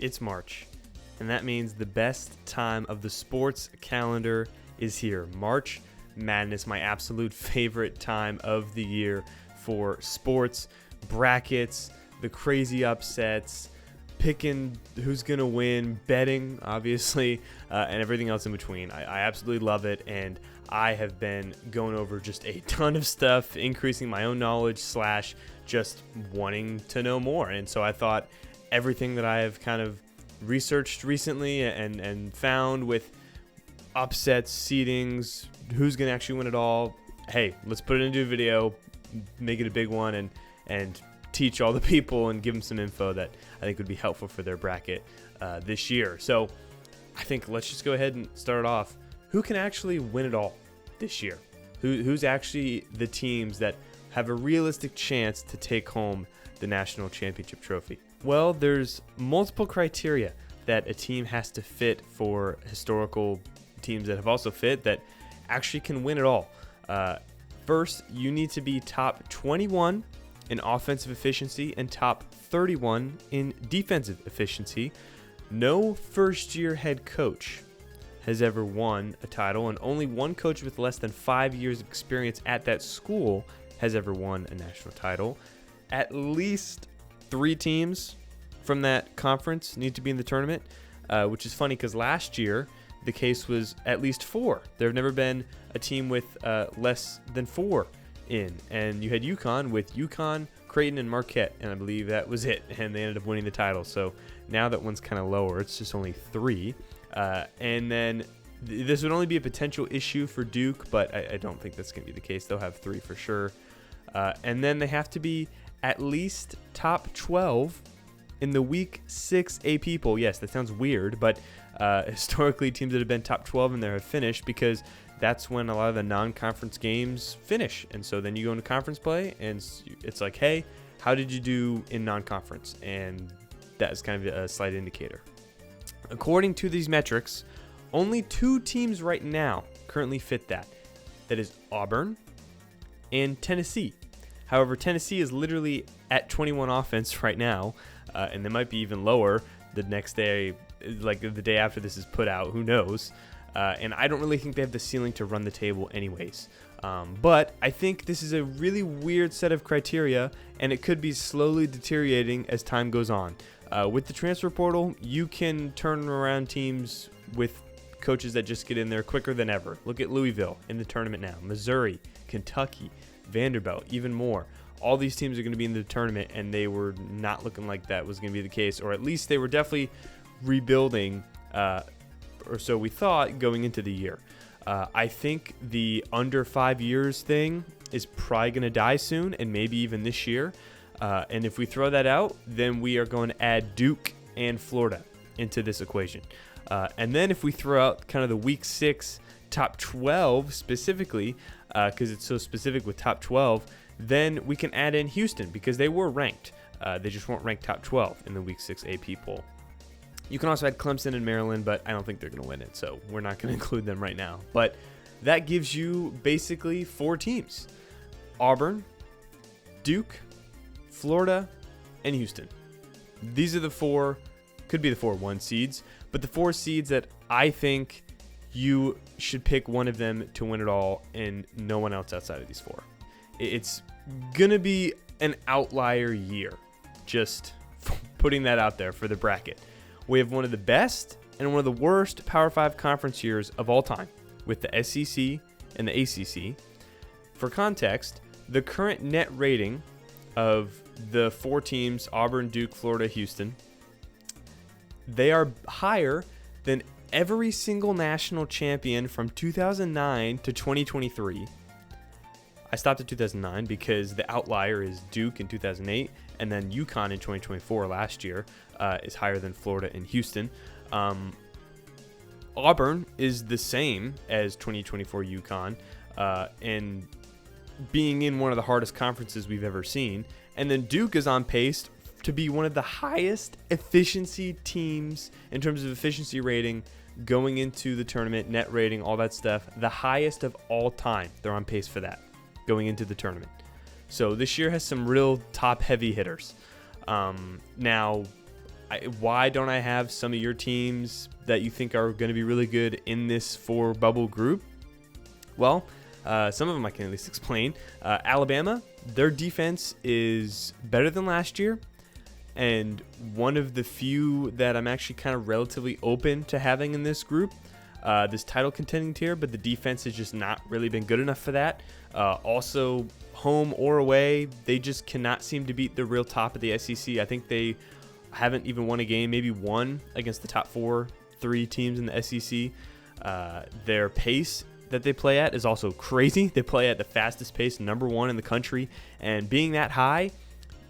It's March, and that means the best time of the sports calendar is here. March Madness, my absolute favorite time of the year for sports, brackets, the crazy upsets, picking who's going to win, betting, obviously, and everything else in between. I absolutely love it, and I have been going over just a ton of stuff, increasing my own knowledge / just wanting to know more. And so I thought everything that I have kind of researched recently and found with upsets, seedings, who's going to actually win it all, hey, let's put it into a video, make it a big one, and teach all the people and give them some info that I think would be helpful for their bracket this year. So I think let's just go ahead and start off. Who can actually win it all this year? Who's actually the teams that have a realistic chance to take home the national championship trophy? Well, there's multiple criteria that a team has to fit for historical teams that have also fit that actually can win it all. First, you need to be top 21 in offensive efficiency and top 31 in defensive efficiency. No first-year head coach has ever won a title, and only one coach with less than 5 years of experience at that school has ever won a national title. At least 3 teams from that conference need to be in the tournament, which is funny because last year the case was at least 4. There have never been a team with less than 4 in, and you had UConn, Creighton, and Marquette, and I believe that was it, and they ended up winning the title. So now that one's kind of lower, it's just only 3, and then this would only be a potential issue for Duke, but I don't think that's going to be the case. They'll have 3 for sure, and then they have to be at least top 12 in the Week 6 AP poll. Yes, that sounds weird, but historically teams that have been top 12 in there have finished because that's when a lot of the non-conference games finish. And so then you go into conference play, and it's like, hey, how did you do in non-conference? And that is kind of a slight indicator. According to these metrics, only 2 teams right now currently fit that. That is Auburn and Tennessee. However, Tennessee is literally at 21 offense right now, and they might be even lower the next day, like the day after this is put out. Who knows? And I don't really think they have the ceiling to run the table anyways. But I think this is a really weird set of criteria, and it could be slowly deteriorating as time goes on. With the transfer portal, you can turn around teams with coaches that just get in there quicker than ever. Look at Louisville in the tournament now, Missouri, Kentucky, Vanderbilt, even more. All these teams are going to be in the tournament, and they were not looking like that was going to be the case, or at least they were definitely rebuilding, or so we thought going into the year. I think the under 5 years thing is probably going to die soon, and maybe even this year. And if we throw that out, then we are going to add Duke and Florida into this equation. And then if we throw out kind of the Week 6 top 12 specifically, because it's so specific with top 12, then we can add in Houston because they were ranked. They just weren't ranked top 12 in the Week 6 AP poll. You can also add Clemson and Maryland, but I don't think they're going to win it, so we're not going to include them right now. But that gives you basically 4 teams: Auburn, Duke, Florida, and Houston. These are the 4, could be the 4 1 seeds, but the 4 seeds that I think you should pick one of them to win it all and no one else outside of these 4. It's going to be an outlier year, just putting that out there for the bracket. We have one of the best and one of the worst Power 5 conference years of all time with the SEC and the ACC. For context, the current net rating of the 4 teams, Auburn, Duke, Florida, Houston, they are higher than every single national champion from 2009 to 2023. I stopped at 2009 because the outlier is Duke in 2008, and then UConn in 2024 last year is higher than Florida and Houston. Auburn is the same as 2024 UConn, and being in one of the hardest conferences we've ever seen. And then Duke is on pace to be one of the highest efficiency teams in terms of efficiency rating going into the tournament, net rating, all that stuff, the highest of all time. They're on pace for that going into the tournament. So this year has some real top heavy hitters. Now, Why don't I have some of your teams that you think are going to be really good in this 4 bubble group? Well, some of them I can at least explain. Alabama, their defense is better than last year, and one of the few that I'm actually kind of relatively open to having in this group, this title contending tier, but the defense has just not really been good enough for that. Also, home or away, they just cannot seem to beat the real top of the SEC. I think they haven't even won a game, maybe one against the top 3 teams in the SEC. Their pace that they play at is also crazy. They play at the fastest pace, number 1 in the country, and being that high,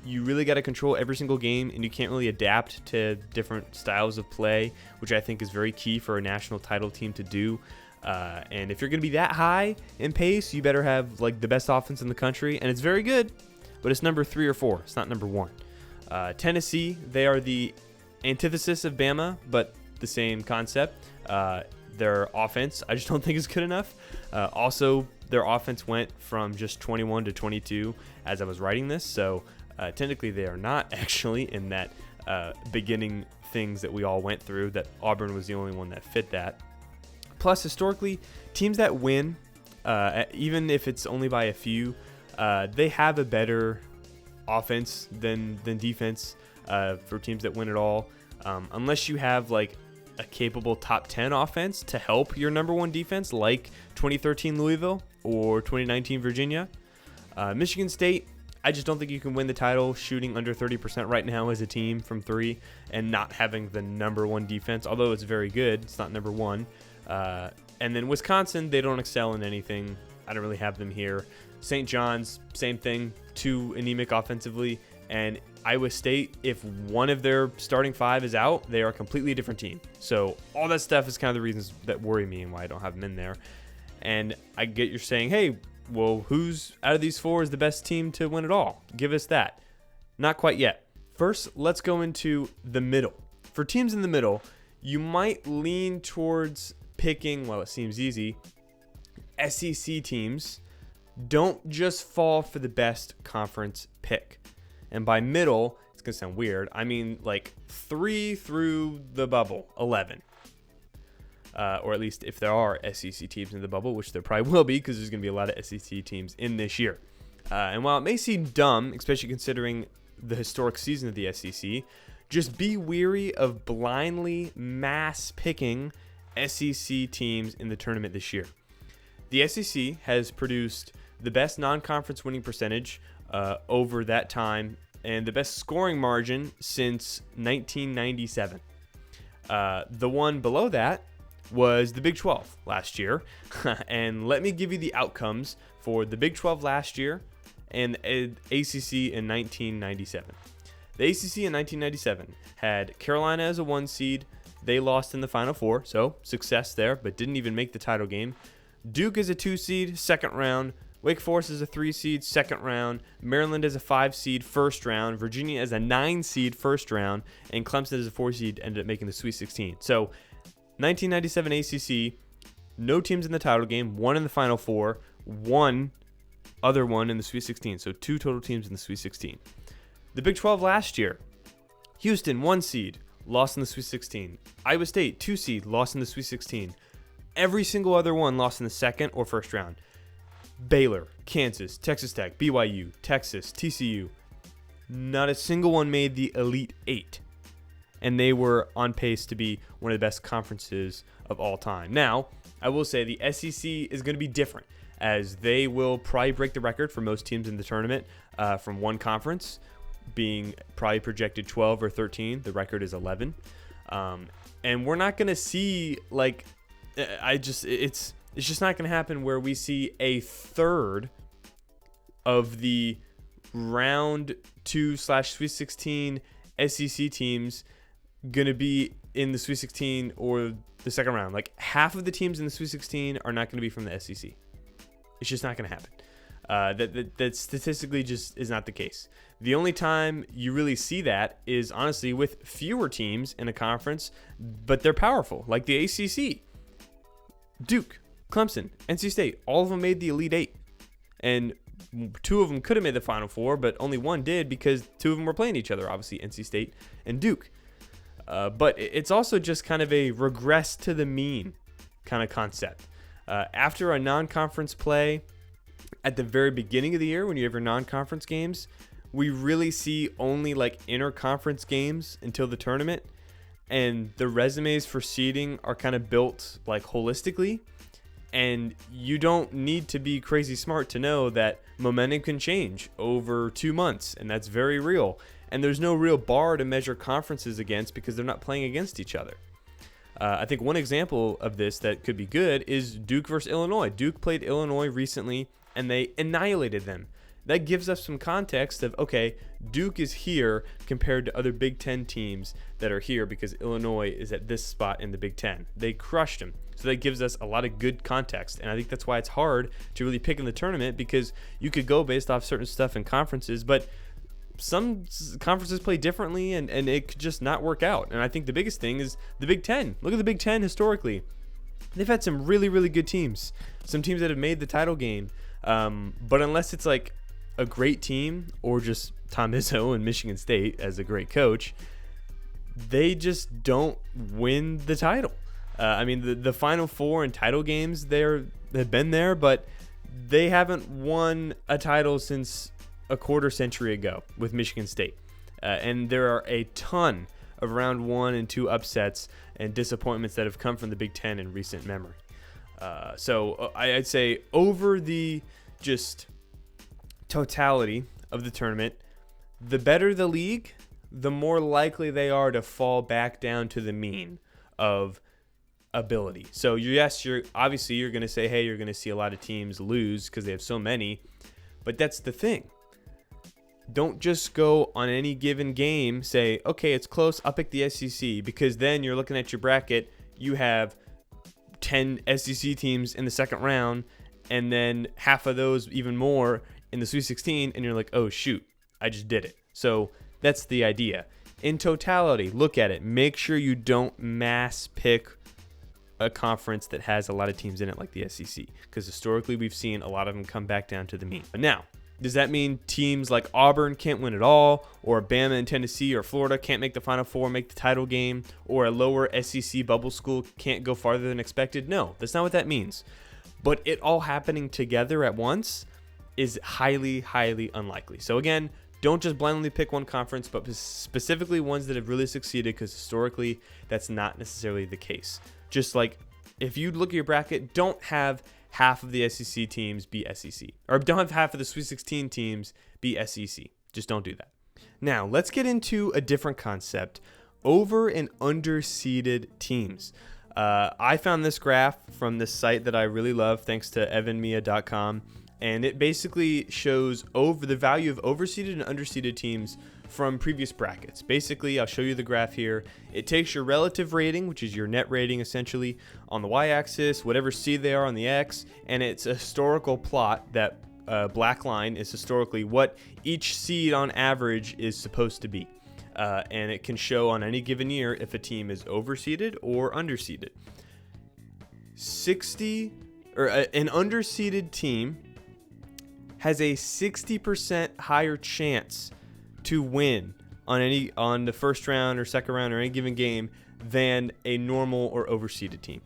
you really got to control every single game, and you can't really adapt to different styles of play, which I think is very key for a national title team to do. And if you're going to be that high in pace, you better have like the best offense in the country, and it's very good, but it's number 3 or 4. It's not number 1. Tennessee, they are the antithesis of Bama, but the same concept. Their offense, I just don't think is good enough. Also, their offense went from just 21 to 22 as I was writing this, so technically they are not actually in that beginning things that we all went through, that Auburn was the only one that fit that. Plus, historically, teams that win, even if it's only by a few, they have a better offense than defense for teams that win it all, unless you have like a capable top 10 offense to help your number 1 defense, like 2013 Louisville or 2019 Virginia. Michigan State, I just don't think you can win the title shooting under 30% right now as a team from 3 and not having the number 1 defense, although it's very good. It's not number 1. And then Wisconsin, they don't excel in anything. I don't really have them here. St. John's, same thing, too anemic offensively. And Iowa State, if one of their starting 5 is out, they are a completely different team. So all that stuff is kind of the reasons that worry me and why I don't have them in there. And I get you're saying, hey, well, who's out of these 4 is the best team to win it all? Give us that. Not quite yet. First, let's go into the middle. For teams in the middle, you might lean towards picking, well, it seems easy, SEC teams. Don't just fall for the best conference pick. And by middle, it's going to sound weird, I mean like 3 through the bubble, 11. Or at least if there are SEC teams in the bubble, which there probably will be because there's going to be a lot of SEC teams in this year. And while it may seem dumb, especially considering the historic season of the SEC, just be weary of blindly mass picking SEC teams in the tournament this year. The SEC has produced the best non-conference winning percentage over that time and the best scoring margin since 1997. The one below that was the Big 12 last year. And let me give you the outcomes for the Big 12 last year and ACC in 1997. The ACC in 1997 had Carolina as a 1 seed. They lost in the Final Four, so success there, but didn't even make the title game. Duke is a 2 seed, second round. Wake Forest is a 3 seed, second round. Maryland is a 5 seed, first round. Virginia is a 9 seed, first round. And Clemson is a 4 seed, ended up making the Sweet 16. So 1997 ACC, no teams in the title game, 1 in the Final Four, 1 other one in the Sweet 16. So 2 total teams in the Sweet 16. The Big 12 last year, Houston, 1 seed, lost in the Sweet 16. Iowa State, 2 seed, lost in the Sweet 16. Every single other one lost in the second or first round. Baylor, Kansas, Texas Tech, BYU, Texas, TCU. Not a single one made the Elite 8. And they were on pace to be one of the best conferences of all time. Now, I will say the SEC is going to be different, as they will probably break the record for most teams in the tournament from one conference, being probably projected 12 or 13. The record is 11. And we're not going to see, like, it's just not going to happen where we see a third of the round 2/Sweet 16 SEC teams going to be in the Sweet 16 or the second round. Like, half of the teams in the Sweet 16 are not going to be from the SEC. It's just not going to happen. That statistically just is not the case. The only time you really see that is honestly with fewer teams in a conference, but they're powerful, like the ACC. Duke, Clemson, NC State, all of them made the Elite 8. And 2 of them could have made the Final Four, but only 1 did because 2 of them were playing each other, obviously NC State and Duke. But it's also just kind of a regress to the mean kind of concept. After a non-conference play at the very beginning of the year, when you have your non-conference games, we really see only like inter-conference games until the tournament. And the resumes for seeding are kind of built like holistically. And you don't need to be crazy smart to know that momentum can change over 2 months. And that's very real. And there's no real bar to measure conferences against because they're not playing against each other. I think one example of this that could be good is Duke versus Illinois. Duke played Illinois recently and they annihilated them. That gives us some context of, okay, Duke is here compared to other Big Ten teams that are here because Illinois is at this spot in the Big Ten. They crushed them. So that gives us a lot of good context. And I think that's why it's hard to really pick in the tournament, because you could go based off certain stuff in conferences, but some conferences play differently and it could just not work out. And I think the biggest thing is the Big Ten. Look at the Big Ten historically. They've had some really, really good teams. Some teams that have made the title game. But unless it's like a great team or just Tom Izzo and Michigan State as a great coach, they just don't win the title. I mean, the Final Four and title games, they've been there, but they haven't won a title since a quarter century ago with Michigan State. And there are a ton of round 1 and 2 upsets and disappointments that have come from the Big Ten in recent memory. So I'd say over the just totality of the tournament, the better the league, the more likely they are to fall back down to the mean of ability. So yes, you're going to say, hey, you're going to see a lot of teams lose because they have so many, but that's the thing. Don't just go on any given game, say, okay, it's close, I'll pick the SEC, because then you're looking at your bracket, you have 10 SEC teams in the second round, and then half of those, even more, in the Sweet 16, and you're like, oh, shoot, I just did it. So that's the idea. In totality, look at it. Make sure you don't mass pick a conference that has a lot of teams in it like the SEC, because historically we've seen a lot of them come back down to the mean. But now, does that mean teams like Auburn can't win at all, or Bama and Tennessee or Florida can't make the Final Four, make the title game, or a lower SEC bubble school can't go farther than expected? No, that's not what that means. But it all happening together at once is highly, highly unlikely. So again, don't just blindly pick one conference, but specifically ones that have really succeeded, because historically that's not necessarily the case. Just like if you look at your bracket, don't have half of the SEC teams be SEC, or don't have half of the Sweet 16 teams be SEC. Just don't do that. Now, let's get into a different concept, over and underseeded teams. I found this graph from this site that I really love, thanks to evanmia.com, and it basically shows over the value of overseeded and underseeded teams from previous brackets. Basically, I'll show you the graph here. It takes your relative rating, which is your net rating essentially, on the y-axis, whatever seed they are on the x, and it's a historical plot. That black line is historically what each seed on average is supposed to be. And it can show on any given year if a team is overseeded or underseeded. An underseeded team has a 60% higher chance to win on the first round or second round or any given game than a normal or overseeded team,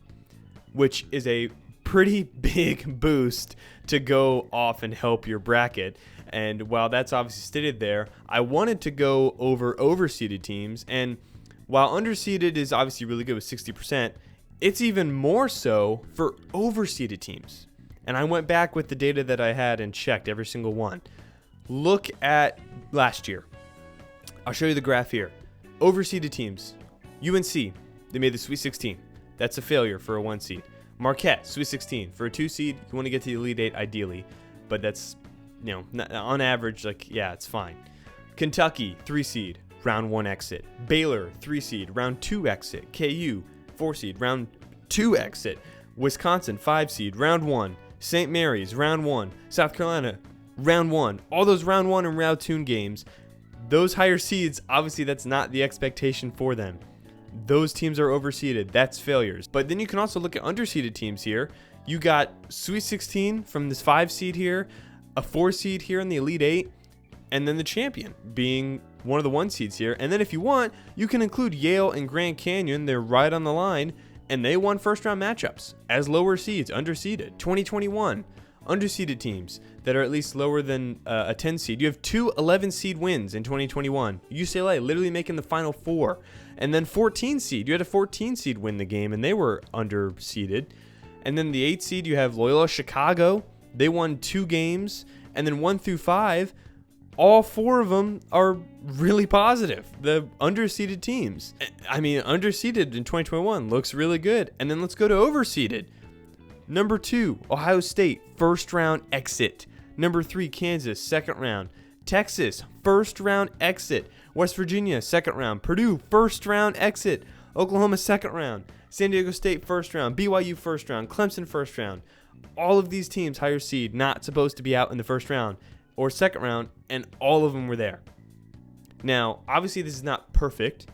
which is a pretty big boost to go off and help your bracket. And while that's obviously stated there, I wanted to go over overseeded teams, and while underseeded is obviously really good with 60%, it's even more so for overseeded teams. And I went back with the data that I had and checked every single one. Look at last year. I'll show you the graph here. Overseeded teams. UNC, they made the Sweet 16. That's a failure for a 1 seed. Marquette, Sweet 16. For a 2 seed, you want to get to the Elite 8 ideally. But that's, on average, it's fine. Kentucky, 3 seed, round 1 exit. Baylor, 3 seed, round 2 exit. KU, 4 seed, round 2 exit. Wisconsin, 5 seed, round 1. St. Mary's, round 1. South Carolina, round 1. All those round 1 and round 2 games, those higher seeds, obviously that's not the expectation for them. Those teams are overseeded. That's failures. But then you can also look at underseeded teams here. You got Sweet 16 from this 5 seed here, a 4 seed here in the Elite 8. and then the champion being one of the 1 seeds here. And then if you want, you can include Yale and Grand Canyon. They're right on the line, and they won first-round matchups as lower seeds, underseeded. 2021, underseeded teams that are at least lower than a 10 seed. You have 2 11 seed wins in 2021. UCLA literally making the Final Four. And then 14 seed. You had a 14 seed win the game, and they were underseeded. And then the 8 seed, you have Loyola Chicago. They won 2 games. And then 1 through 5, all 4 of them are really positive. The underseeded teams. I mean, underseeded in 2021 looks really good. And then let's go to overseeded. Number 2, Ohio State, first round exit. Number 3, Kansas, second round. Texas, first round exit. West Virginia, second round. Purdue, first round exit. Oklahoma, second round. San Diego State, first round. BYU, first round. Clemson, first round. All of these teams, higher seed, not supposed to be out in the first round or second round, and all of them were there. Now, obviously, this is not perfect.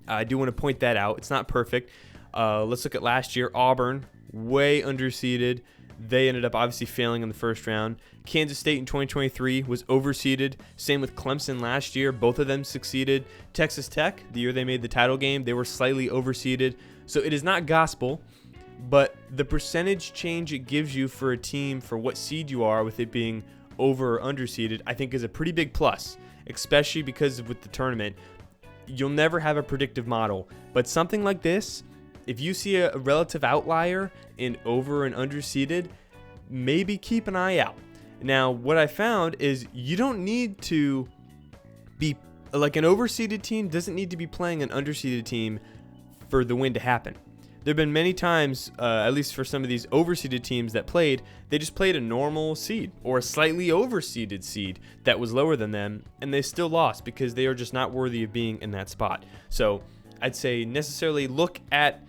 I do want to point that out. It's not perfect. Let's look at last year. Auburn, way underseeded. They ended up obviously failing in the first round. Kansas State in 2023 was overseeded. Same with Clemson last year. Both of them succeeded. Texas Tech, the year they made the title game, they were slightly overseeded. So it is not gospel, but the percentage change it gives you for a team for what seed you are with it being over or underseeded, I think is a pretty big plus, especially because with the tournament, you'll never have a predictive model. But something like this, if you see a relative outlier in over and underseeded, maybe keep an eye out. Now, what I found is you don't need to be like an overseeded team doesn't need to be playing an underseeded team for the win to happen. There have been many times, at least for some of these overseeded teams that played, they just played a normal seed or a slightly overseeded seed that was lower than them, and they still lost because they are just not worthy of being in that spot. So I'd say necessarily look at,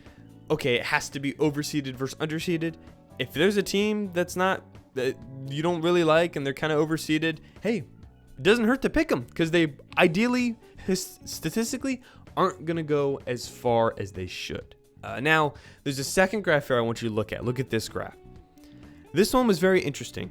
okay, it has to be overseeded versus underseeded. If there's a team that's not, that you don't really like and they're kind of overseeded, hey, it doesn't hurt to pick them because they ideally, statistically, aren't going to go as far as they should. Now, there's a second graph here I want you to look at. Look at this graph. This one was very interesting.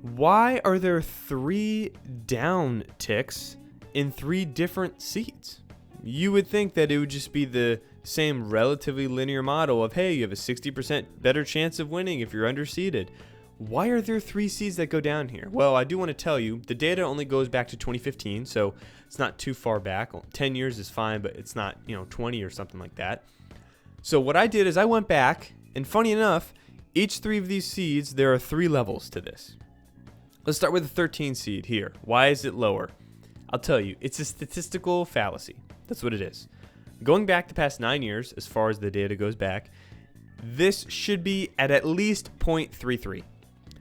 Why are there 3 down ticks in 3 different seeds? You would think that it would just be the same relatively linear model of, hey, you have a 60% better chance of winning if you're underseeded. Why are there 3 seeds that go down here? Well, I do want to tell you, the data only goes back to 2015, so it's not too far back. 10 years is fine, but it's not, 20 or something like that. So what I did is I went back, and funny enough, each 3 of these seeds, there are 3 levels to this. Let's start with the 13 seed here. Why is it lower? I'll tell you, it's a statistical fallacy. That's what it is. Going back the past 9 years, as far as the data goes back, this should be at least 0.33.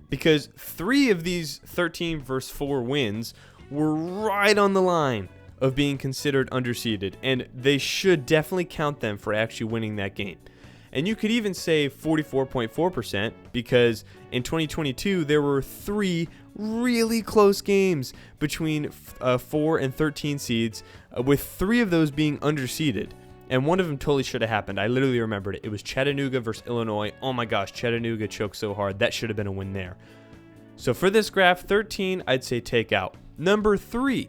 Because 3 of these 13 versus 4 wins were right on the line of being considered underseeded, and they should definitely count them for actually winning that game. And you could even say 44.4% because in 2022 there were 3 really close games between 4 and 13 seeds, with 3 of those being underseeded. And one of them totally should have happened. I literally remembered it. It was Chattanooga versus Illinois. Oh my gosh, Chattanooga choked so hard. That should have been a win there. So for this graph, 13, I'd say take out. Number 3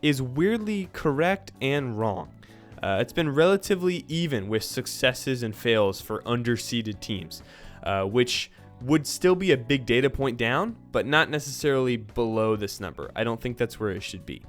is weirdly correct and wrong. It's been relatively even with successes and fails for underseeded teams, which would still be a big data point down, but not necessarily below this number. I don't think that's where it should be.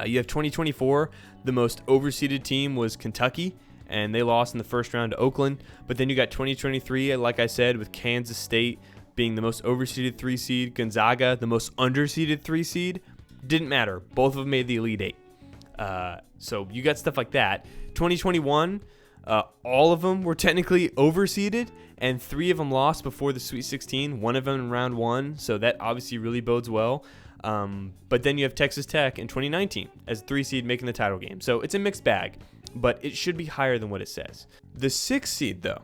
You have 2024, the most overseeded team was Kentucky, and they lost in the first round to Oakland. But then you got 2023, like I said, with Kansas State being the most overseeded 3 seed, Gonzaga, the most underseeded 3 seed. Didn't matter. Both of them made the Elite 8. So you got stuff like that. 2021, all of them were technically overseeded, and 3 of them lost before the Sweet 16, one of them in round 1. So that obviously really bodes well. But then you have Texas Tech in 2019 as 3 seed making the title game. So it's a mixed bag, but it should be higher than what it says. The 6 seed, though,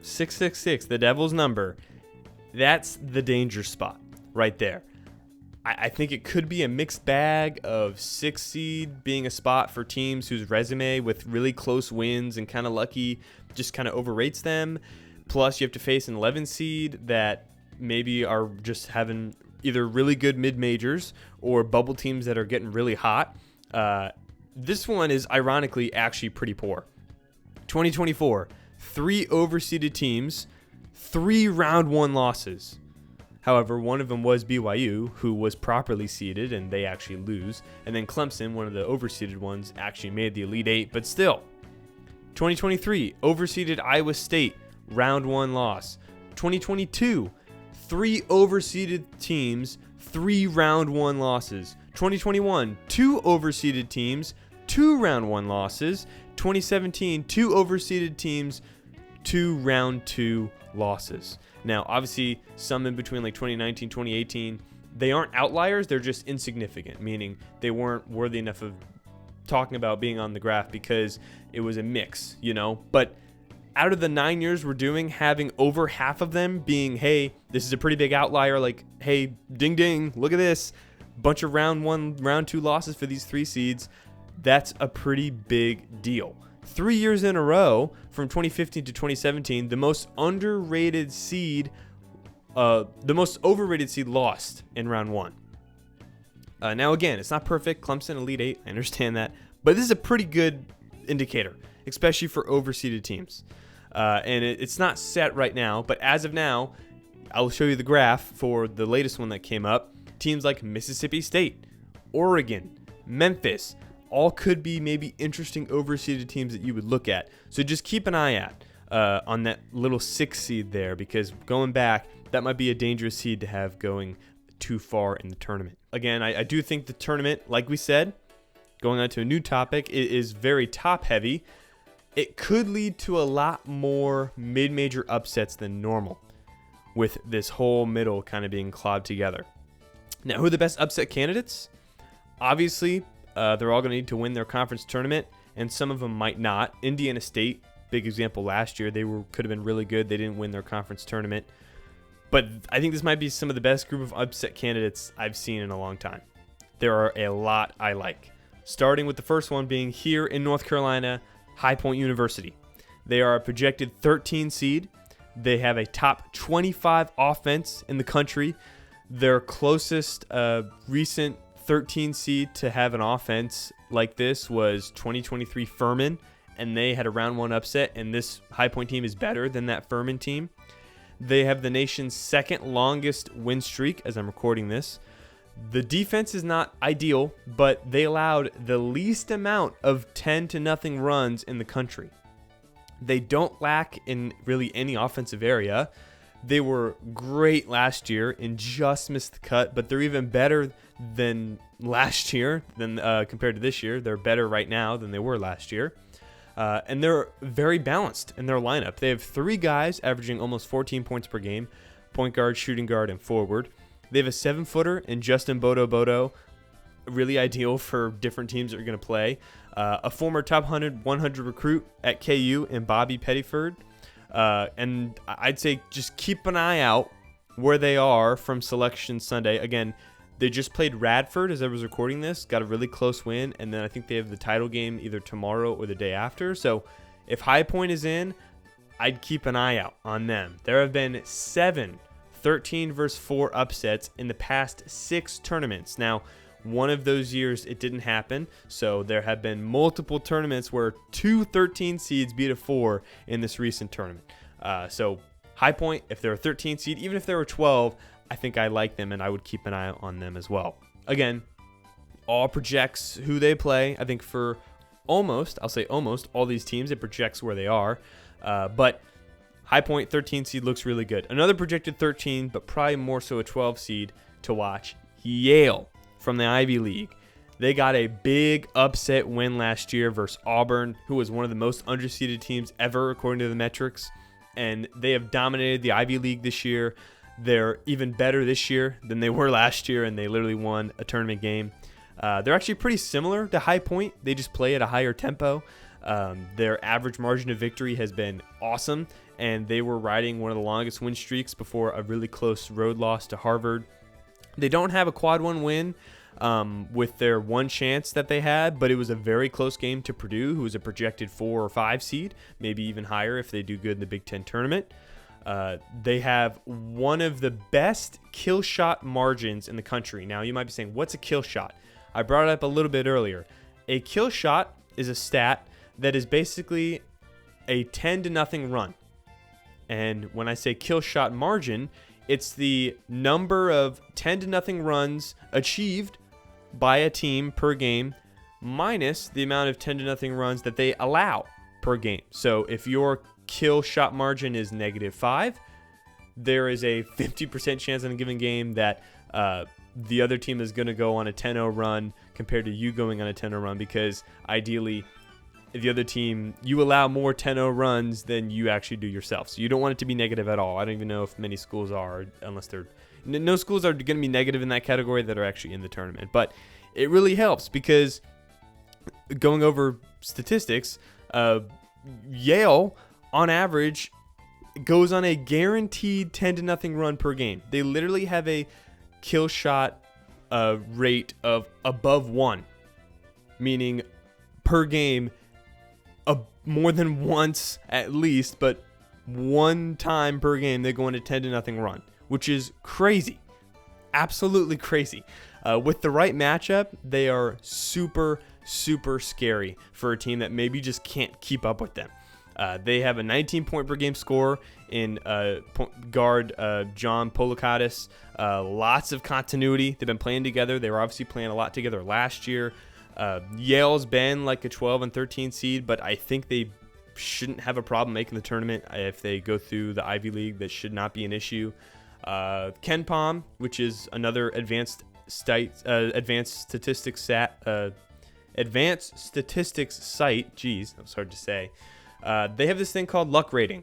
666, the devil's number, that's the danger spot right there. I think it could be a mixed bag of 6 seed being a spot for teams whose resume with really close wins and kind of lucky just kind of overrates them. Plus, you have to face an 11 seed that maybe are just having either really good mid-majors or bubble teams that are getting really hot. This one is ironically actually pretty poor. 2024, 3 overseeded teams, 3 round 1 losses. However, one of them was BYU, who was properly seeded, and they actually lose. And then Clemson, one of the overseeded ones, actually made the Elite Eight, but still. 2023, overseeded Iowa State, round 1 loss. 2022, 3 overseeded teams, 3 round 1 losses. 2021, 2 overseeded teams, 2 round 1 losses. 2017, 2 overseeded teams, 2 round 2 losses. Now, obviously, some in between like 2019, 2018, they aren't outliers. They're just insignificant, meaning they weren't worthy enough of talking about being on the graph because it was a mix, But out of the 9 years we're doing, having over half of them being, hey, this is a pretty big outlier. Like, hey, ding, ding, look at this. Bunch of round 1, round 2 losses for these 3 seeds. That's a pretty big deal. 3 years in a row, from 2015 to 2017, the most overrated seed lost in round 1. Now, again, it's not perfect. Clemson, Elite Eight, I understand that. But this is a pretty good indicator, especially for overseeded teams. And it's not set right now, but as of now, I'll show you the graph for the latest one that came up. Teams like Mississippi State, Oregon, Memphis, all could be maybe interesting overseeded teams that you would look at. So just keep an eye out on that little 6 seed there, because going back, that might be a dangerous seed to have going too far in the tournament. Again, I do think the tournament, like we said, going on to a new topic, it is very top heavy. It could lead to a lot more mid-major upsets than normal, with this whole middle kind of being clogged together. Now, who are the best upset candidates? Obviously, they're all going to need to win their conference tournament, and some of them might not. Indiana State, big example last year. They could have been really good. They didn't win their conference tournament. But I think this might be some of the best group of upset candidates I've seen in a long time. There are a lot I like. Starting with the first one being here in North Carolina, High Point University. They are a projected 13 seed. They have a top 25 offense in the country. Their closest recent 13 seed to have an offense like this was 2023 Furman, and they had a round 1 upset, and this High Point team is better than that Furman team. They have the nation's second longest win streak as I'm recording this. The defense is not ideal, but they allowed the least amount of 10-0 runs in the country. They don't lack in really any offensive area. They were great last year and just missed the cut, but they're even better than last year compared to this year. They're better right now than they were last year. And they're very balanced in their lineup. They have 3 guys averaging almost 14 points per game, point guard, shooting guard, and forward. They have a 7-footer in Justin Bodo, really ideal for different teams that are going to play. A former top 100 recruit at KU in Bobby Pettiford. And I'd say just keep an eye out where they are from Selection Sunday. Again, they just played Radford as I was recording this, got a really close win, and then I think they have the title game either tomorrow or the day after. So if High Point is in, I'd keep an eye out on them. There have been 7 13-4 upsets in the past 6 tournaments. Now, one of those years it didn't happen, so there have been multiple tournaments where 2 13 seeds beat a 4 in this recent tournament. So High Point, if they're a 13 seed, even if they were 12, I think I like them and I would keep an eye on them as well. Again, all projects who they play. I think for almost all these teams, it projects where they are. But High Point 13 seed looks really good. Another projected 13, but probably more so a 12 seed to watch, Yale from the Ivy League. They got a big upset win last year versus Auburn, who was one of the most underseeded teams ever according to the metrics. And they have dominated the Ivy League this year. They're even better this year than they were last year, and they literally won a tournament game. They're actually pretty similar to High Point. They just play at a higher tempo. Their average margin of victory has been awesome, and they were riding one of the longest win streaks before a really close road loss to Harvard. They don't have a quad 1 win with their one chance that they had, but it was a very close game to Purdue, who was a projected 4 or 5 seed, maybe even higher if they do good in the Big Ten tournament. They have one of the best kill shot margins in the country. Now, you might be saying, what's a kill shot? I brought it up a little bit earlier. A kill shot is a stat that is basically a 10-0 run. And when I say kill shot margin, it's the number of 10-0 runs achieved by a team per game minus the amount of 10-0 runs that they allow per game. So if your kill shot margin is -5, there is a 50% chance in a given game that the other team is going to go on a 10-0 run compared to you going on a 10-0 run, because ideally the other team, you allow more 10-0 runs than you actually do yourself. So you don't want it to be negative at all. I don't even know if many schools are, unless they're, no schools are going to be negative in that category that are actually in the tournament. But it really helps because going over statistics, Yale on average goes on a guaranteed 10-0 run per game. They literally have a kill shot rate of above 1, meaning per game, more than once at least, but one time per game they go on a 10-0 run, which is crazy, absolutely crazy. With the right matchup, they are super scary for a team that maybe just can't keep up with them. They have a 19 point per game score in guard John Polakatis. Lots of continuity. They've been playing together. They were obviously playing a lot together last year. Yale's been like a 12 and 13 seed, but I think they shouldn't have a problem making the tournament if they go through the Ivy League. That should not be an issue. KenPom, which is another advanced statistics site. Geez, that was hard to say. They have this thing called luck rating,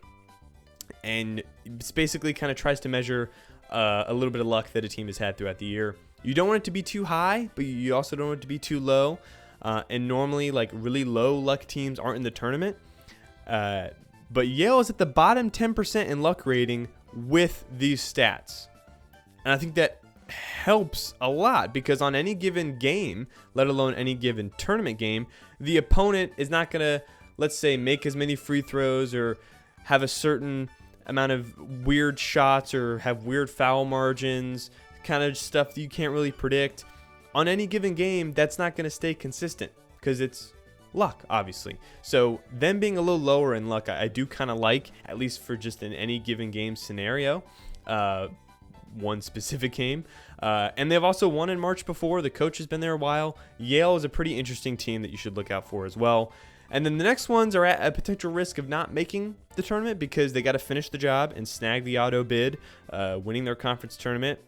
and it's basically kind of tries to measure a little bit of luck that a team has had throughout the year. You don't want it to be too high, but you also don't want it to be too low. And normally, like really low luck teams aren't in the tournament. But Yale is at the bottom 10% in luck rating with these stats. And I think that helps a lot because on any given game, let alone any given tournament game, the opponent is not going to, let's say, make as many free throws or have a certain amount of weird shots or have weird foul margins, kind of stuff that you can't really predict. On any given game, that's not going to stay consistent because it's luck, obviously. So them being a little lower in luck, I do kind of like, at least for just in any given game scenario, one specific game. And they've also won in March before. The coach has been there a while. Yale is a pretty interesting team that you should look out for as well. And then the next ones are at a potential risk of not making the tournament because they got to finish the job and snag the auto bid, winning their conference tournament.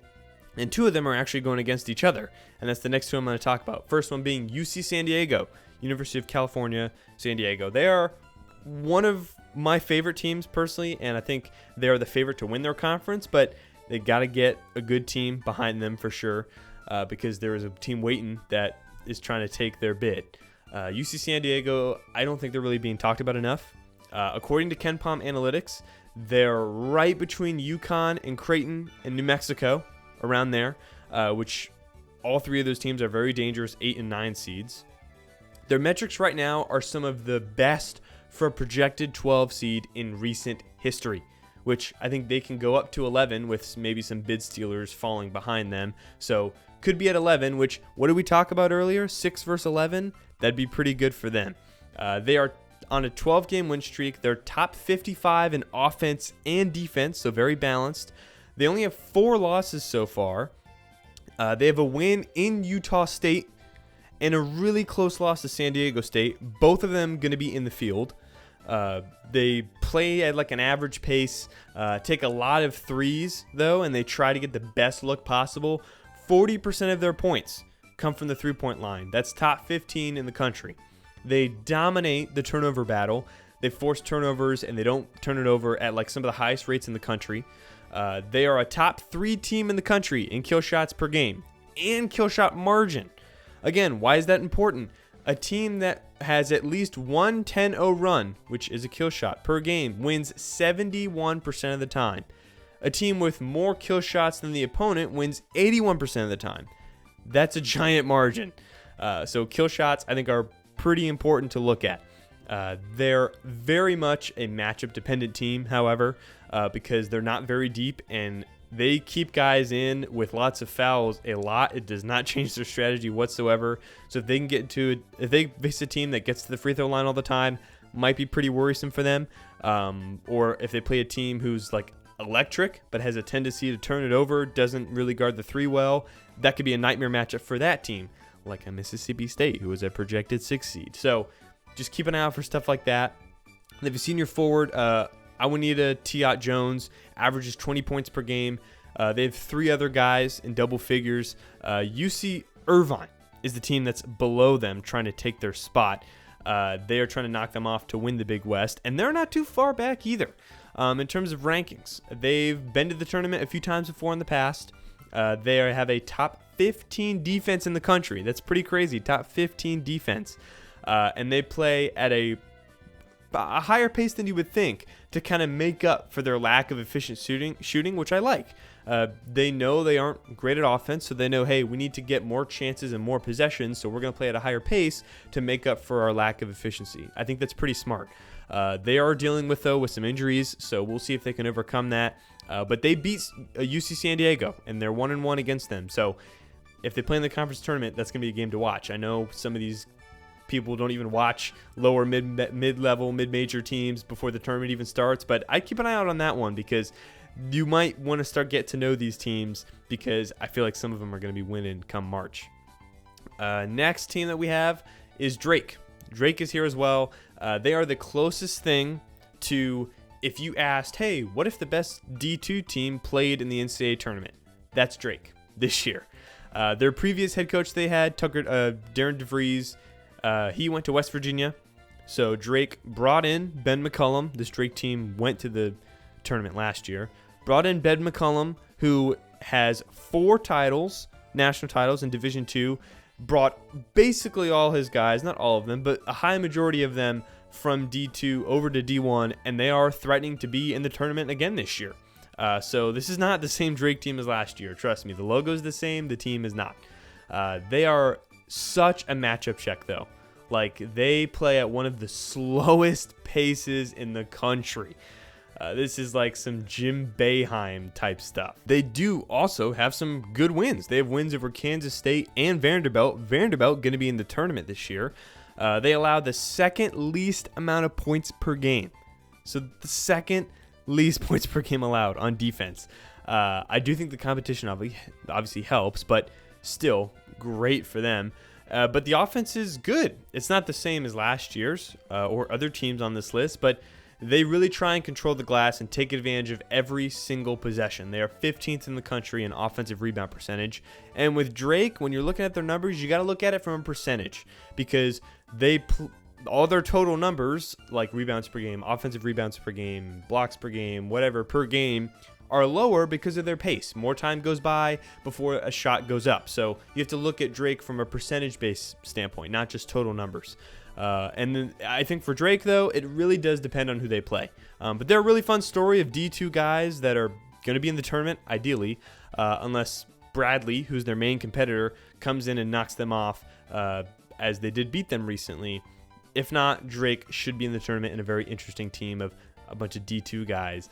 And two of them are actually going against each other. And that's the next two I'm going to talk about. First one being UC San Diego, University of California, San Diego. They are one of my favorite teams personally, and I think they are the favorite to win their conference, but they got to get a good team behind them for sure because there is a team waiting that is trying to take their bid. UC San Diego, I don't think they're really being talked about enough. According to KenPom Analytics, they're right between UConn and Creighton and New Mexico, around there, which all three of those teams are very dangerous 8 and 9 seeds. Their metrics right now are some of the best for a projected 12 seed in recent history, which I think they can go up to 11 with maybe some bid stealers falling behind them. So could be at 11, which, what did we talk about earlier? 6 versus 11? That'd be pretty good for them. They are on a 12-game win streak. They're top 55 in offense and defense, so very balanced. They only have 4 losses so far. They have a win in Utah State and a really close loss to San Diego State. Both of them going to be in the field. They play at like an average pace, take a lot of threes, though, and they try to get the best look possible. 40% of their points come from the three-point line. That's top 15 in the country. They dominate the turnover battle. They force turnovers, and they don't turn it over at like some of the highest rates in the country. They are a top 3 team in the country in kill shots per game and kill shot margin. Again, why is that important? A team that has at least one 10-0 run, which is a kill shot per game, wins 71% of the time. A team with more kill shots than the opponent wins 81% of the time. That's a giant margin. So kill shots, I think, are pretty important to look at. They're very much a matchup-dependent team, however, because they're not very deep and they keep guys in with lots of fouls a lot. It does not change their strategy whatsoever. So if they face a team that gets to the free throw line all the time, might be pretty worrisome for them. Or if they play a team who's like electric but has a tendency to turn it over, doesn't really guard the three well, that could be a nightmare matchup for that team, like a Mississippi State, who is a projected 6 seed. So just keep an eye out for stuff like that. And if you senior forward, Awanita Tiot Jones averages 20 points per game. They have 3 other guys in double figures. UC Irvine is the team that's below them, trying to take their spot. They are trying to knock them off to win the Big West, and they're not too far back either. In terms of rankings, they've been to the tournament a few times before in the past. They have a top 15 defense in the country. That's pretty crazy. Top 15 defense. And they play at a higher pace than you would think to kind of make up for their lack of efficient shooting, which I like. They know they aren't great at offense, so they know, hey, we need to get more chances and more possessions, so we're going to play at a higher pace to make up for our lack of efficiency. I think that's pretty smart. They are dealing with some injuries, so we'll see if they can overcome that. But they beat UC San Diego, and they're 1-1 against them. So if they play in the conference tournament, that's going to be a game to watch. I know some of these people don't even watch lower mid-level, mid-major teams before the tournament even starts, but I keep an eye out on that one because you might want to start get to know these teams because I feel like some of them are going to be winning come March. Next team that we have is Drake. Drake is here as well. They are the closest thing to if you asked, hey, what if the best D2 team played in the NCAA tournament? That's Drake this year. Their previous head coach they had, Darren DeVries, he went to West Virginia. So Drake brought in Ben McCollum. This Drake team went to the tournament last year. Brought in Ben McCollum, who has 4 titles, national titles in Division II. Brought basically all his guys, not all of them, but a high majority of them from D2 over to D1, and they are threatening to be in the tournament again this year. So this is not the same Drake team as last year. Trust me, the logo's the same, the team is not. They are such a matchup check, though. Like, they play at one of the slowest paces in the country. This is like some Jim Boeheim type stuff. They do also have some good wins. They have wins over Kansas State and Vanderbilt. Vanderbilt going to be in the tournament this year. They allow the second least amount of points per game. So the second least points per game allowed on defense. I do think the competition obviously helps, but still great for them. But the offense is good. It's not the same as last year's or other teams on this list, but they really try and control the glass and take advantage of every single possession. They are 15th in the country in offensive rebound percentage. And with Drake, when you're looking at their numbers, you got to look at it from a percentage because all their total numbers, like rebounds per game, offensive rebounds per game, blocks per game, whatever, per game, are lower because of their pace. More time goes by before a shot goes up. So you have to look at Drake from a percentage-based standpoint, not just total numbers. And then I think for Drake, though, it really does depend on who they play. But they're a really fun story of D2 guys that are going to be in the tournament, ideally, unless Bradley, who's their main competitor, comes in and knocks them off, as they did beat them recently. If not, Drake should be in the tournament in a very interesting team of a bunch of D2 guys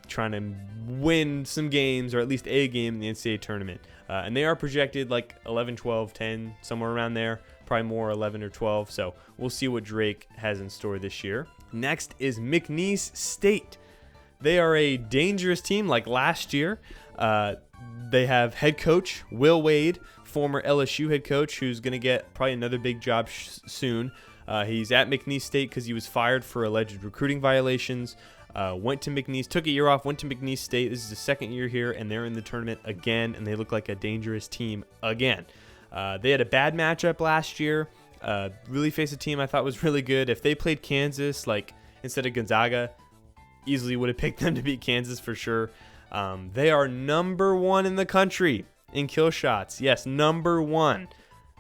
trying to win some games or at least a game in the NCAA tournament. And they are projected like 11, 12, 10, somewhere around there. Probably more 11 or 12. So we'll see what Drake has in store this year. Next is McNeese State. They are a dangerous team like last year. They have head coach Will Wade, former LSU head coach, who's going to get probably another big job soon. He's at McNeese State because he was fired for alleged recruiting violations. Went to McNeese, took a year off, went to McNeese State. This is the second year here, and they're in the tournament again, and they look like a dangerous team again. They had a bad matchup last year. Really faced a team I thought was really good. If they played Kansas, like instead of Gonzaga, easily would have picked them to beat Kansas for sure. They are number 1 in the country in kill shots. Yes, number 1.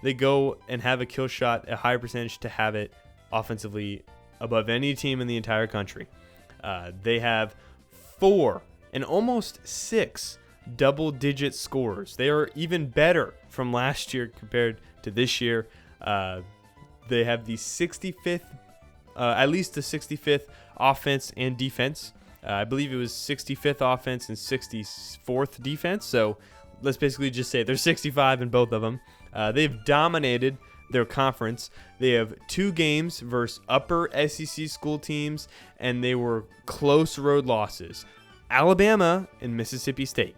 They go and have a kill shot, a higher percentage to have it offensively above any team in the entire country. They have 4 and almost 6 double-digit scores. They are even better from last year compared to this year. They have the 65th at least the 65th offense and defense. I believe it was 65th offense and 64th defense. So let's basically just say they're 65 in both of them. They've dominated their conference. They have 2 games versus upper SEC school teams, and they were close road losses. Alabama and Mississippi State.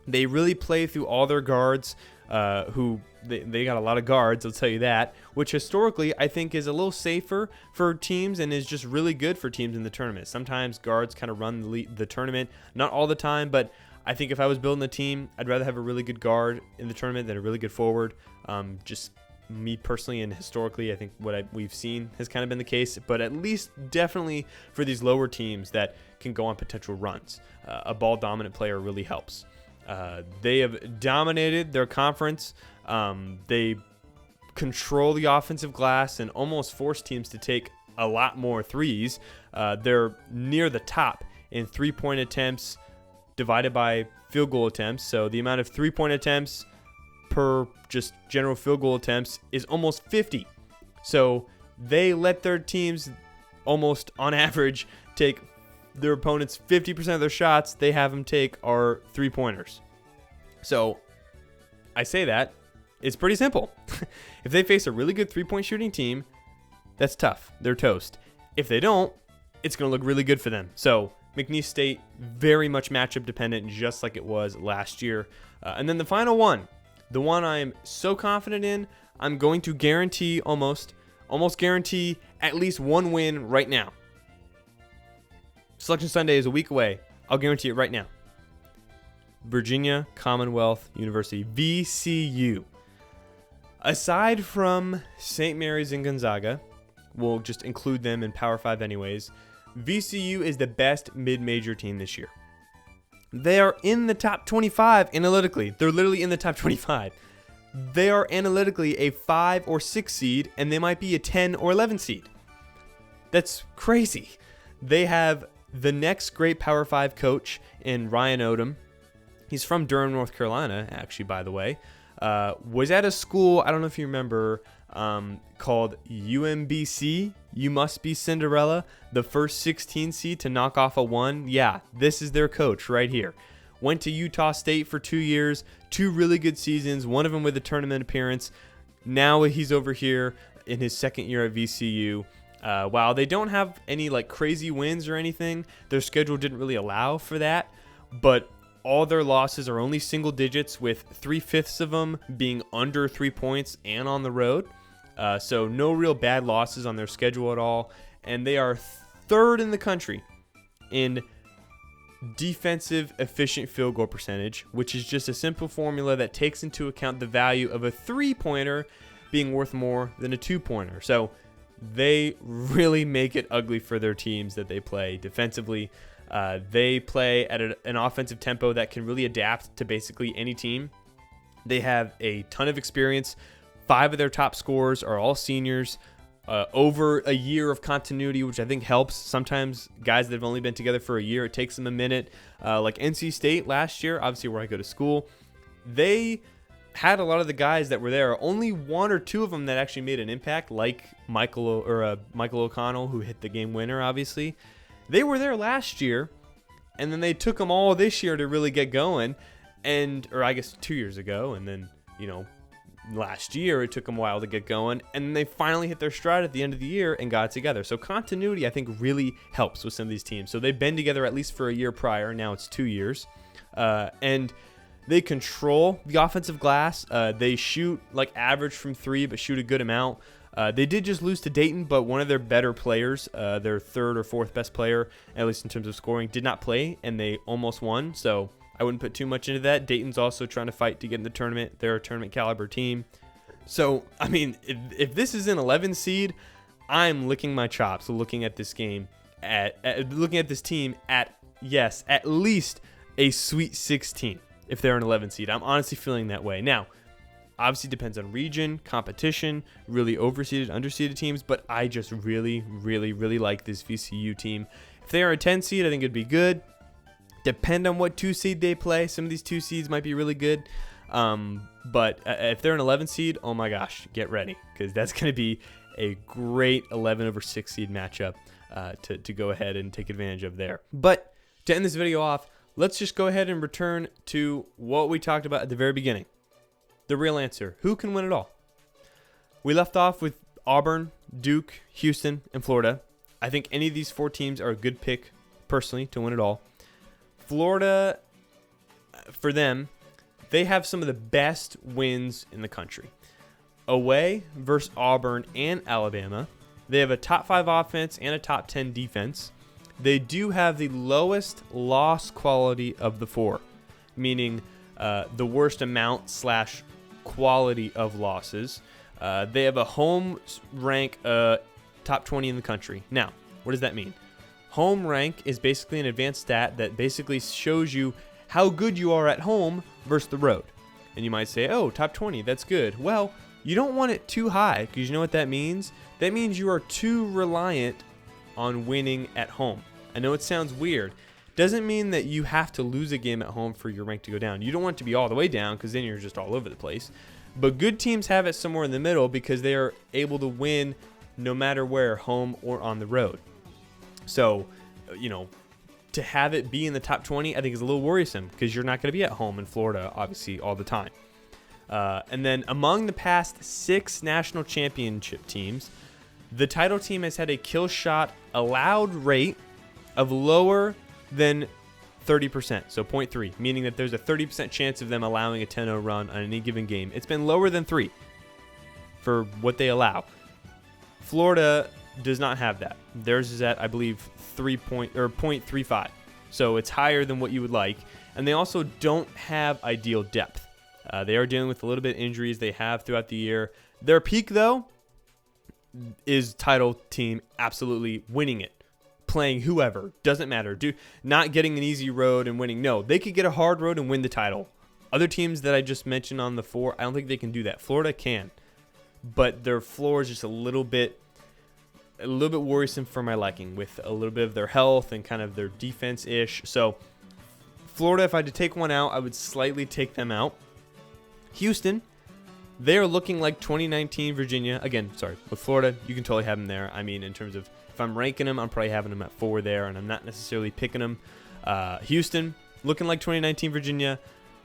They really play through all their guards, who they got a lot of guards, I'll tell you that, which historically I think is a little safer for teams and is just really good for teams in the tournament. Sometimes guards kind of run the tournament, not all the time, but I think if I was building a team, I'd rather have a really good guard in the tournament than a really good forward. Just me personally and historically, I think what we've seen has kind of been the case, but at least definitely for these lower teams that can go on potential runs, a ball dominant player really helps. They have dominated their conference. They control the offensive glass and almost force teams to take a lot more threes. They're near the top in 3-point attempts divided by field goal attempts. So the amount of 3-point attempts per just general field goal attempts is almost 50. So they let their teams almost on average take their opponents 50% of their shots they have them take are 3-pointers. So I say that it's pretty simple. If they face a really good 3-point shooting team, that's tough. They're toast. If they don't, it's going to look really good for them. So McNeese State, very much matchup dependent, just like it was last year. And then the final one, the one I'm so confident in, I'm going to guarantee almost guarantee at least one win right now. Selection Sunday is a week away. I'll guarantee it right now. Virginia Commonwealth University, VCU. Aside from St. Mary's and Gonzaga, we'll just include them in Power 5 anyways, VCU is the best mid-major team this year. They are in the top 25 analytically. They're literally in the top 25. They are analytically a 5 or 6 seed, and they might be a 10 or 11 seed. That's crazy. They have the next great Power 5 coach in Ryan Odom. He's from Durham, North Carolina, actually, by the way. Was at a school, I don't know if you remember, called UMBC, You Must Be Cinderella, the first 16 seed to knock off a 1. Yeah, this is their coach right here. Went to Utah State for 2 years, 2 really good seasons, one of them with a tournament appearance. Now he's over here in his second year at VCU. While they don't have any like crazy wins or anything, their schedule didn't really allow for that, but all their losses are only single digits, with 3/5 of them being under 3 points and on the road. So no real bad losses on their schedule at all. And they are 3rd in the country in defensive efficient field goal percentage, which is just a simple formula that takes into account the value of a 3-pointer being worth more than a 2-pointer. So they really make it ugly for their teams that they play defensively. They play at an offensive tempo that can really adapt to basically any team. They have a ton of experience. 5 of their top scorers are all seniors. Over a year of continuity, which I think helps. Sometimes guys that have only been together for a year, it takes them a minute. Like NC State last year, obviously where I go to school, they had a lot of the guys that were there. Only 1 or 2 of them that actually made an impact, like Michael O'Connell, who hit the game winner, obviously. They were there last year, and then they took them all this year to really get going, or I guess 2 years ago, and then, last year it took them a while to get going, and they finally hit their stride at the end of the year and got it together. So continuity, I think, really helps with some of these teams. So they've been together at least for a year prior. Now it's 2 years. And they control the offensive glass. They shoot like average from 3, but shoot a good amount. They did just lose to Dayton, but one of their better players, their 3rd or 4th best player, at least in terms of scoring, did not play, and they almost won. So I wouldn't put too much into that. Dayton's also trying to fight to get in the tournament. They're a tournament caliber team. So, I mean, if this is an 11 seed, I'm licking my chops looking at this game, looking at this team at least a Sweet 16 if they're an 11 seed. I'm honestly feeling that way. Now, obviously depends on region, competition, really overseeded, underseeded teams, but I just really, really, really like this VCU team. If they are a 10 seed, I think it'd be good. Depend on what 2 seed they play. Some of these 2 seeds might be really good. But if they're an 11 seed, oh my gosh, get ready, because that's going to be a great 11/6 seed matchup to go ahead and take advantage of there. But to end this video off, let's just go ahead and return to what we talked about at the very beginning. The real answer: who can win it all? We left off with Auburn, Duke, Houston, and Florida. I think any of these 4 teams are a good pick, personally, to win it all. Florida, for them, they have some of the best wins in the country. Away versus Auburn and Alabama, they have a top 5 offense and a top 10 defense. They do have the lowest loss quality of the 4, meaning the worst amount / quality of losses. They have a home rank top 20 in the country. Now, what does that mean? Home rank is basically an advanced stat that basically shows you how good you are at home versus the road. And you might say, oh, top 20, that's good. Well, you don't want it too high, because you know what that means? That means you are too reliant on winning at home. I know it sounds weird. Doesn't mean that you have to lose a game at home for your rank to go down. You don't want it to be all the way down, because then you're just all over the place. But good teams have it somewhere in the middle because they are able to win no matter where, home or on the road. So, to have it be in the top 20, I think is a little worrisome, because you're not going to be at home in Florida, obviously, all the time. And then among the past 6 national championship teams, the title team has had a kill shot allowed rate of lower than 30%, so 0.3, meaning that there's a 30% chance of them allowing a 10-0 run on any given game. It's been lower than 3 for what they allow. Florida does not have that. Theirs is at, I believe, 0.35, so it's higher than what you would like. And they also don't have ideal depth. They are dealing with a little bit of injuries they have throughout the year. Their peak, though, is title team absolutely winning it. Playing whoever, doesn't matter. Not getting an easy road and winning. No, they could get a hard road and win the title. Other teams that I just mentioned on the 4, I don't think they can do that. Florida can, but their floor is just a little bit worrisome for my liking, with a little bit of their health and kind of their defense-ish. So Florida, if I had to take one out, I would slightly take them out. Houston, they are looking like 2019 Virginia. Again, sorry, with Florida, you can totally have them there. I mean, in terms of, if I'm ranking them, I'm probably having them at 4 there, and I'm not necessarily picking them. Houston, looking like 2019 Virginia.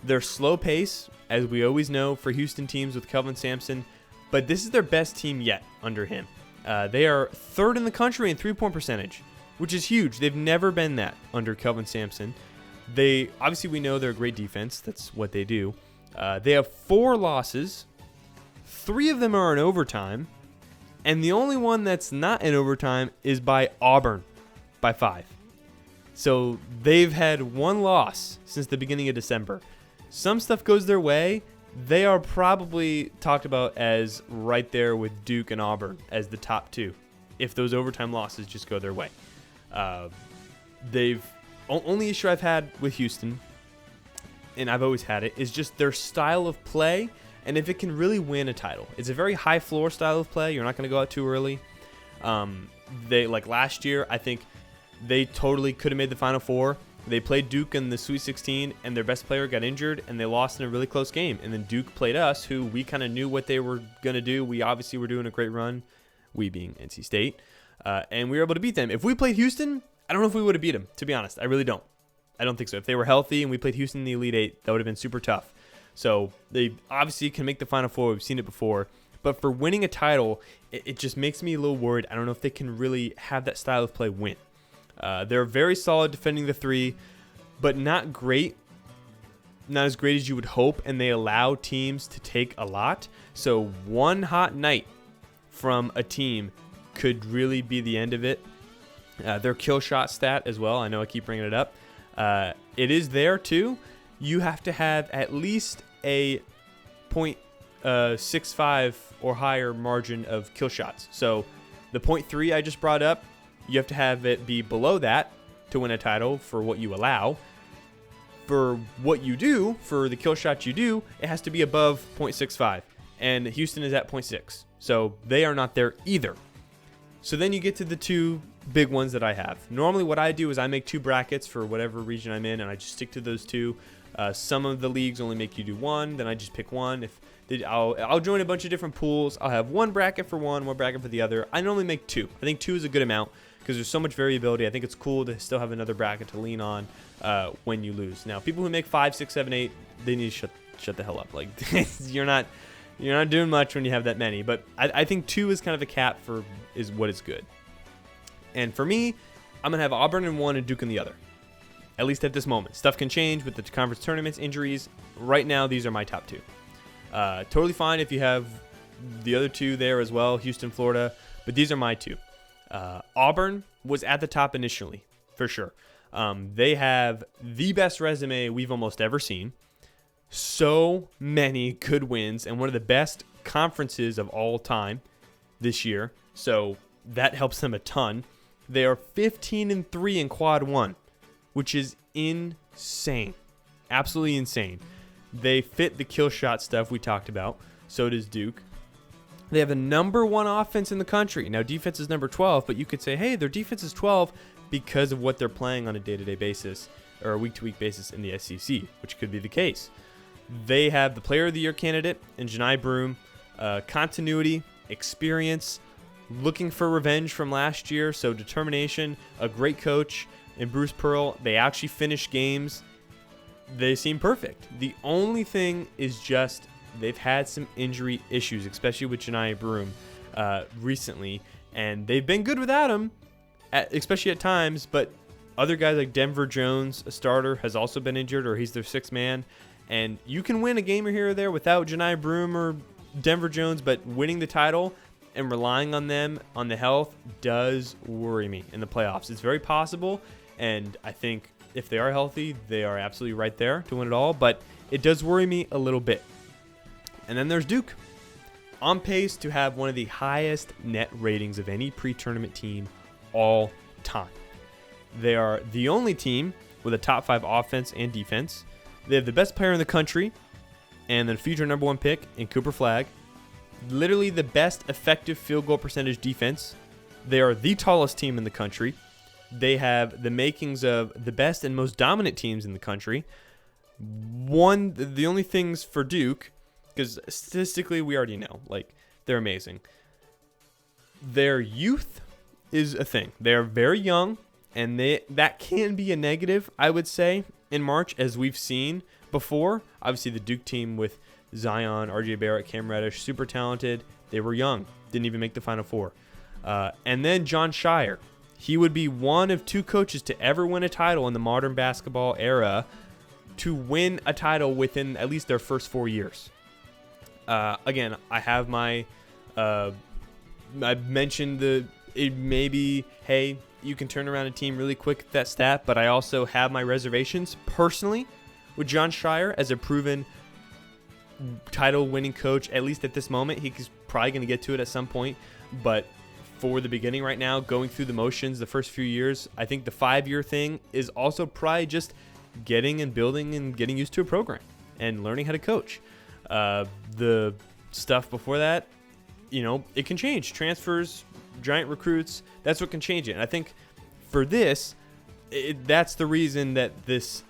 They're slow pace, as we always know for Houston teams with Kelvin Sampson, but this is their best team yet under him. They are 3rd in the country in 3-point percentage, which is huge. They've never been that under Kelvin Sampson. Obviously, we know they're a great defense. That's what they do. They have 4 losses. 3 of them are in overtime. And the only one that's not in overtime is by Auburn by 5. So they've had 1 loss since the beginning of December. Some stuff goes their way. They are probably talked about as right there with Duke and Auburn as the top 2, if those overtime losses just go their way. Only issue I've had with Houston, and I've always had it, is just their style of play, and if it can really win a title. It's a very high floor style of play. You're not going to go out too early. They, like last year, I think they totally could have made the Final Four. They played Duke in the Sweet 16, and their best player got injured, and they lost in a really close game. And then Duke played us, who we kind of knew what they were going to do. We obviously were doing a great run, we being NC State, and we were able to beat them. If we played Houston, I don't know if we would have beat them, to be honest. I really don't. I don't think so. If they were healthy and we played Houston in the Elite 8, that would have been super tough. So they obviously can make the Final Four. We've seen it before. But for winning a title, it just makes me a little worried. I don't know if they can really have that style of play win. They're very solid defending the 3, but not great. Not as great as you would hope, and they allow teams to take a lot. So one hot night from a team could really be the end of it. Their kill shot stat as well. I know I keep bringing it up. It is there too. You have to have at least a 0.65 or higher margin of kill shots. So the 0.3 I just brought up, you have to have it be below that to win a title for what you allow. For what you do, for the kill shots you do, it has to be above 0.65. And Houston is at 0.6. So they are not there either. So then you get to the 2 big ones that I have. Normally what I do is I make 2 brackets for whatever region I'm in, and I just stick to those 2. Some of the leagues only make you do 1, then I just pick one. I'll join a bunch of different pools. I'll have 1 bracket for one bracket for the other. I normally make 2. I think 2 is a good amount because there's so much variability. I think it's cool to still have another bracket to lean on when you lose. Now, people who make 5, 6, 7, 8, they need to shut the hell up. Like you're not doing much when you have that many. But I think 2 is kind of a cap is what is good. And for me, I'm gonna have Auburn in 1 and Duke in the other. At least at this moment. Stuff can change with the conference tournaments, injuries. Right now, these are my top 2. Totally fine if you have the other 2 there as well, Houston, Florida, but these are my 2. Auburn was at the top initially, for sure. They have the best resume we've almost ever seen. So many good wins and one of the best conferences of all time this year. So that helps them a ton. They are 15-3 in quad 1, which is insane. Absolutely insane. They fit the kill shot stuff we talked about. So does Duke. They have the number 1 offense in the country. Now, defense is number 12, but you could say, hey, their defense is 12 because of what they're playing on a day-to-day basis or a week-to-week basis in the SEC, which could be the case. They have the Player of the Year candidate in Janai Broome, continuity, experience, looking for revenge from last year, so determination, a great coach in Bruce Pearl. They actually finish games. They seem perfect. The only thing is just they've had some injury issues, especially with Janai Broome recently, and they've been good without him, especially at times, but other guys like Denver Jones, a starter, has also been injured, or he's their 6th man, and you can win a game here or there without Janai Broome or Denver Jones, but winning the title and relying on them on the health does worry me in the playoffs. It's very possible, and I think if they are healthy, they are absolutely right there to win it all, but it does worry me a little bit. And then there's Duke, on pace to have one of the highest net ratings of any pre-tournament team all time. They are the only team with a top 5 offense and defense. They have the best player in the country and the future number 1 pick in Cooper Flagg. Literally the best effective field goal percentage defense. They are the tallest team in the country. They have the makings of the best and most dominant teams in the country. The only things for Duke, because statistically we already know, like, they're amazing. Their youth is a thing. They're very young, and that can be a negative, I would say, in March, as we've seen before. Obviously, the Duke team with Zion, RJ Barrett, Cam Reddish, super talented. They were young, didn't even make the Final Four. And then John Shire. He would be one of 2 coaches to ever win a title in the modern basketball era to win a title within at least their first 4 years. Again, I have my, I mentioned maybe, hey, you can turn around a team really quick with that stat, but I also have my reservations personally with John Shire as a proven title-winning coach, at least at this moment. He's probably going to get to it at some point, but for the beginning right now, going through the motions the first few years, I think the 5-year thing is also probably just getting and building and getting used to a program and learning how to coach. The stuff before that, it can change. Transfers, giant recruits, that's what can change it. And I think for this, that's the reason that this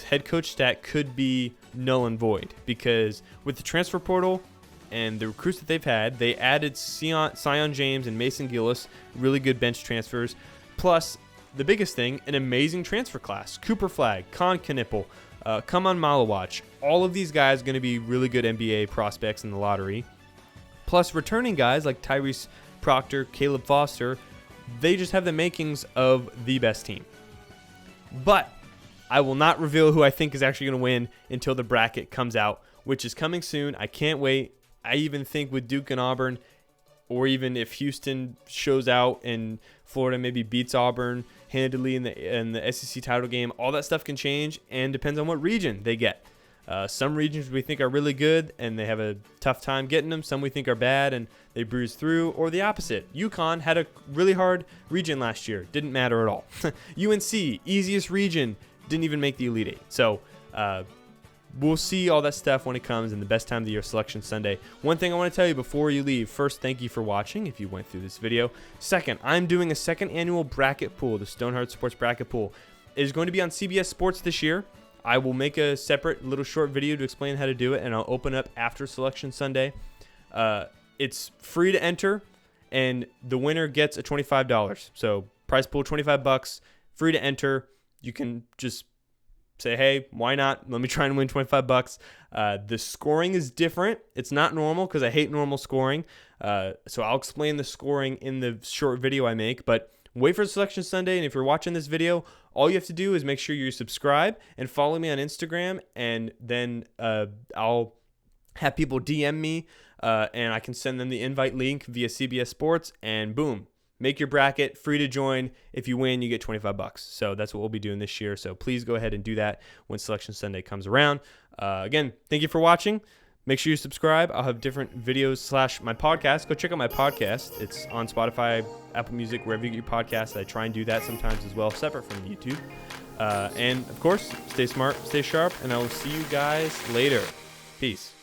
head coach stat could be null and void, because with the transfer portal and the recruits that they've had, they added Sion James and Mason Gillis, really good bench transfers, plus the biggest thing, an amazing transfer class. Cooper Flagg, Con Knipple, Kaman Malawach, all of these guys are going to be really good NBA prospects in the lottery. Plus returning guys like Tyrese Proctor, Caleb Foster, they just have the makings of the best team. But I will not reveal who I think is actually going to win until the bracket comes out, which is coming soon. I can't wait. I even think with Duke and Auburn, or even if Houston shows out and Florida maybe beats Auburn handily in the SEC title game, all that stuff can change and depends on what region they get. Some regions we think are really good and they have a tough time getting them. Some we think are bad and they bruise through, or the opposite. UConn had a really hard region last year. Didn't matter at all. UNC, easiest region, didn't even make the Elite Eight. So we'll see all that stuff when it comes in the best time of the year, Selection Sunday. One thing I want to tell you before you leave. First, thank you for watching if you went through this video. Second, I'm doing a second annual bracket pool, the Stoneheart Sports Bracket Pool. It is going to be on CBS Sports this year. I will make a separate little short video to explain how to do it, and I'll open up after Selection Sunday. It's free to enter, and the winner gets a $25. So prize pool, $25, free to enter. You can just say, hey, why not? Let me try and win $25. The scoring is different. It's not normal because I hate normal scoring. So I'll explain the scoring in the short video I make. But wait for Selection Sunday. And if you're watching this video, all you have to do is make sure you subscribe and follow me on Instagram. And then I'll have people DM me and I can send them the invite link via CBS Sports. And boom. Make your bracket, free to join. If you win, you get $25. So that's what we'll be doing this year. So please go ahead and do that when Selection Sunday comes around. Again, thank you for watching. Make sure you subscribe. I'll have different videos / my podcast. Go check out my podcast. It's on Spotify, Apple Music, wherever you get your podcasts. I try and do that sometimes as well, separate from YouTube. And, of course, stay smart, stay sharp, and I will see you guys later. Peace.